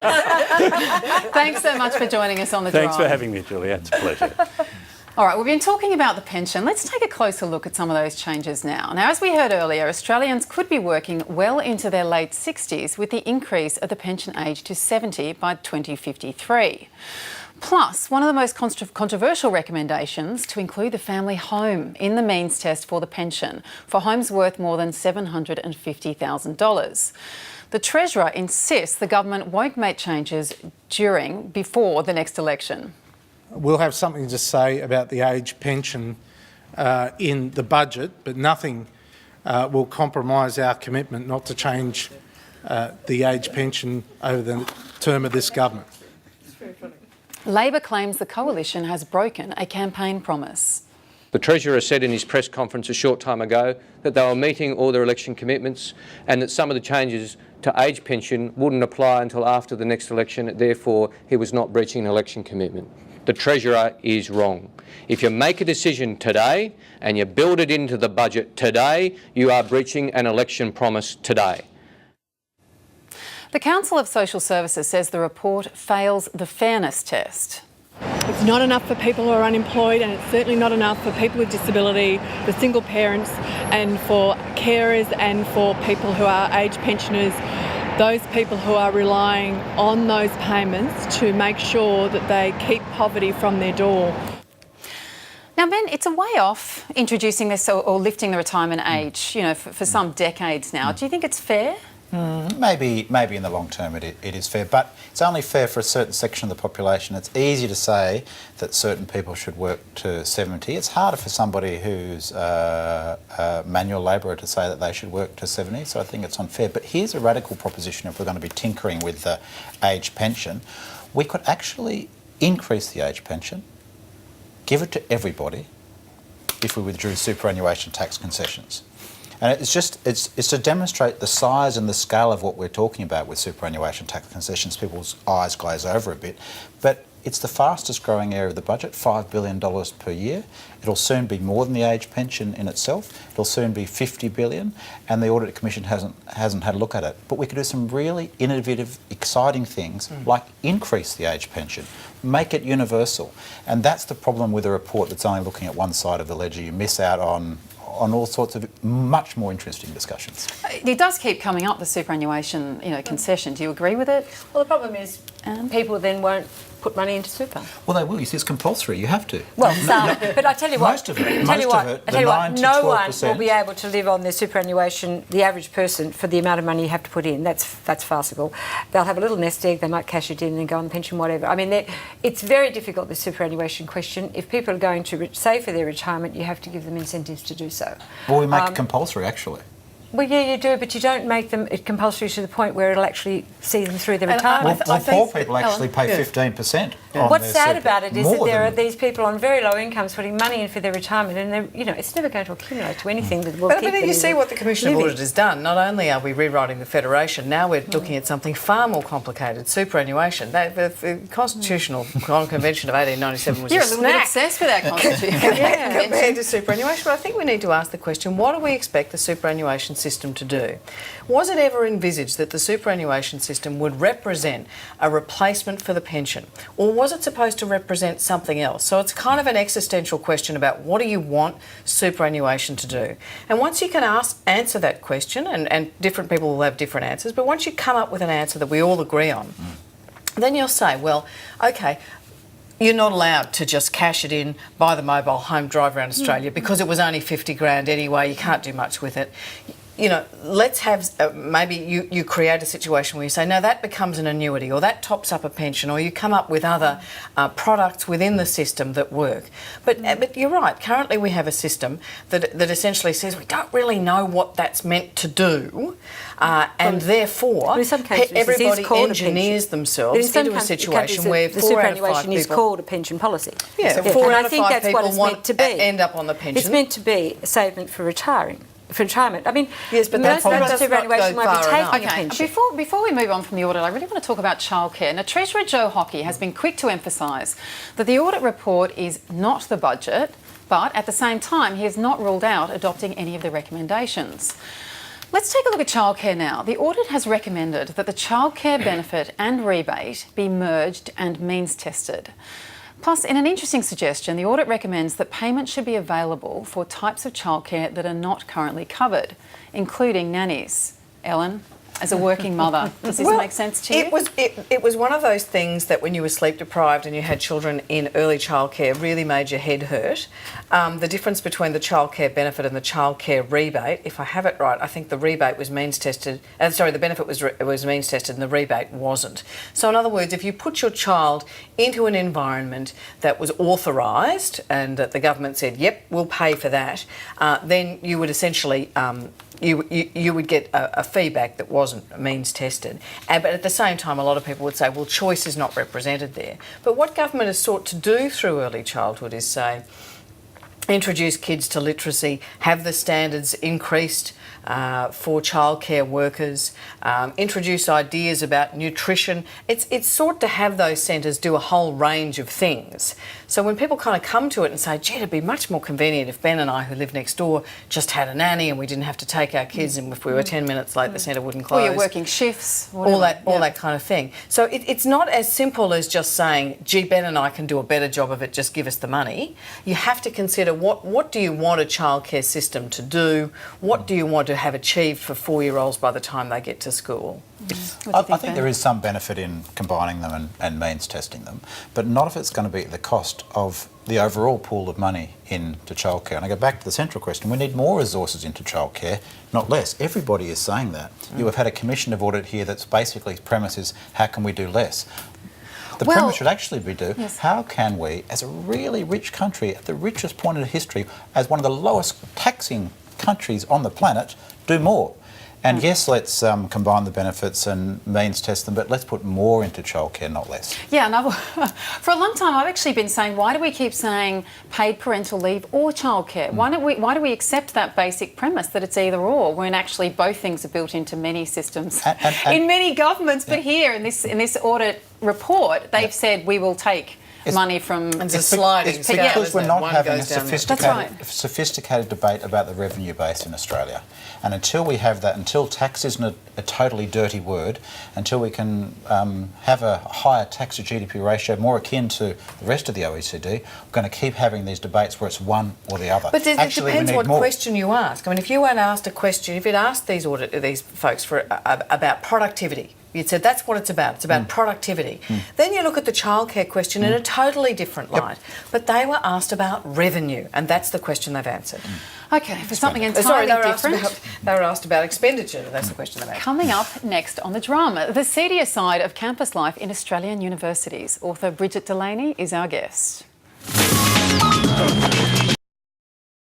Thanks so much for joining us on the drive. Thanks for having me, Julia. It's a pleasure. All right, we've been talking about the pension. Let's take a closer look at some of those changes now. Now, as we heard earlier, Australians could be working well into their late 60s with the increase of the pension age to 70 by 2053. Plus, one of the most controversial recommendations to include the family home in the means test for the pension for homes worth more than $750,000. The Treasurer insists the government won't make changes before the next election. We'll have something to say about the age pension in the budget, but nothing will compromise our commitment not to change the age pension over the term of this government. Labor claims the coalition has broken a campaign promise. The Treasurer said in his press conference a short time ago that they were meeting all their election commitments and that some of the changes to age pension wouldn't apply until after the next election, therefore he was not breaching an election commitment. The Treasurer is wrong. If you make a decision today and you build it into the budget today, you are breaching an election promise today. The Council of Social Services says the report fails the fairness test. It's not enough for people who are unemployed, and it's certainly not enough for people with disability, for single parents and for carers and for people who are age pensioners, those people who are relying on those payments to make sure that they keep poverty from their door. Now, Ben, it's a way off introducing this or lifting the retirement age, for some decades now. Do you think it's fair? Maybe in the long term it is fair, but it's only fair for a certain section of the population. It's easy to say that certain people should work to 70. It's harder for somebody who's a manual labourer to say that they should work to 70, so I think it's unfair. But here's a radical proposition if we're going to be tinkering with the age pension. We could actually increase the age pension, give it to everybody, if we withdrew superannuation tax concessions. And it's to demonstrate the size and the scale of what we're talking about with superannuation tax concessions. People's eyes glaze over a bit. But it's the fastest growing area of the budget, $5 billion per year. It'll soon be more than the age pension in itself. It'll soon be $50 billion, and the Audit Commission hasn't had a look at it. But we could do some really innovative, exciting things like increase the age pension, make it universal. And that's the problem with a report that's only looking at one side of the ledger. You miss out on all sorts of much more interesting discussions. It does keep coming up, the superannuation, concession. Do you agree with it? Well, the problem is people then won't put money into super. Well, they will. You see, it's compulsory. You have to. Well, some. But I tell you what. Most of it. No one will be able to live on their superannuation, the average person, for the amount of money you have to put in. That's farcical. They'll have a little nest egg, they might cash it in and go on the pension, whatever. I mean, it's very difficult, the superannuation question. If people are going to save for their retirement, you have to give them incentives to do so. Well, we make it compulsory, actually. Well, yeah, you do, but you don't make them compulsory to the point where it'll actually see them through their retirement. Well, poor people actually pay 15%. What's sad about it is that there are these people on very low incomes putting money in for their retirement, and it's never going to accumulate to anything that will keep them. But you see what the Commission of Audit has done. Not only are we rewriting the Federation, now we're looking at something far more complicated, superannuation. The Constitutional Convention of 1897 was You're a little bit obsessed with that Constitution. compared to superannuation. But I think we need to ask the question, what do we expect the superannuation system to do? Was it ever envisaged that the superannuation system would represent a replacement for the pension, or was it supposed to represent something else? So it's kind of an existential question about what do you want superannuation to do? And once you can answer that question, and different people will have different answers, but once you come up with an answer that we all agree on, then you'll say, well, okay, you're not allowed to just cash it in, buy the mobile home, drive around Australia because it was only 50 grand anyway, you can't do much with it. Let's have, maybe you create a situation where you say, no, that becomes an annuity, or that tops up a pension, or you come up with other products within the system that work. But you're right, currently we have a system that essentially says we don't really know what that's meant to do, and therefore everybody engineers themselves into a situation where the superannuation is called a pension policy. Yeah, so 4 out of 5 people want to end up on the pension. It's meant to be a savement for retirement. I mean, yes, but most superannuation won't be taking a pension. Before we move on from the audit, I really want to talk about childcare. Now, Treasurer Joe Hockey has been quick to emphasise that the audit report is not the budget, but at the same time, he has not ruled out adopting any of the recommendations. Let's take a look at childcare now. The audit has recommended that the childcare benefit and rebate be merged and means tested. Plus, in an interesting suggestion, the audit recommends that payment should be available for types of childcare that are not currently covered, including nannies. Ellen, as a working mother, does this make sense to you? It was one of those things that when you were sleep deprived and you had children in early childcare really made your head hurt. The difference between the childcare benefit and the childcare rebate, if I have it right, I think the rebate was means tested. The benefit was means tested and the rebate wasn't. So in other words, if you put your child into an environment that was authorised and that the government said, yep, we'll pay for that, then you would essentially you would get a feedback that wasn't means tested. But at the same time, a lot of people would say, well, choice is not represented there. But what government has sought to do through early childhood is say, introduce kids to literacy, have the standards increased for childcare workers, introduce ideas about nutrition. It's sought to have those centres do a whole range of things. So when people kind of come to it and say, gee, it'd be much more convenient if Ben and I, who live next door, just had a nanny and we didn't have to take our kids, and if we were 10 minutes late, the centre wouldn't close. Or you're working shifts, whatever. All that kind of thing. So it's not as simple as just saying, gee, Ben and I can do a better job of it, just give us the money. You have to consider what do you want a childcare system to do? What do you want to have achieved for 4-year-olds by the time they get to school? I think there is some benefit in combining them and means testing them, but not if it's going to be at the cost of the overall pool of money into childcare. And I go back to the central question, we need more resources into childcare, not less. Everybody is saying that. You have had a Commission of Audit here that's basically premise is, how can we do less? The premise should actually be how can we, as a really rich country, at the richest point in history, as one of the lowest taxing countries on the planet, do more? And yes, let's combine the benefits and means test them, but let's put more into childcare, not less. Yeah, no, for a long time I've actually been saying, why do we keep saying paid parental leave or childcare? Why do we accept that basic premise that it's either or, when actually both things are built into many systems in many governments? But here in this audit report, they've said we will take money from sliding scale. Because we're not having a sophisticated debate about the revenue base in Australia. And until we have that, until tax isn't a totally dirty word, until we can have a higher tax to GDP ratio more akin to the rest of the OECD, we're going to keep having these debates where it's one or the other. But it depends what question you ask. I mean, if you had asked a question, if you'd asked these folks about productivity, you'd said that's what it's about. It's about productivity. Then you look at the childcare question in a totally different light. But they were asked about revenue, and that's the question they've answered. Okay, for something entirely different. They were asked about expenditure. That's the question they've answered. Coming up next on The Drama, the seedier side of campus life in Australian universities. Author Bridget Delaney is our guest.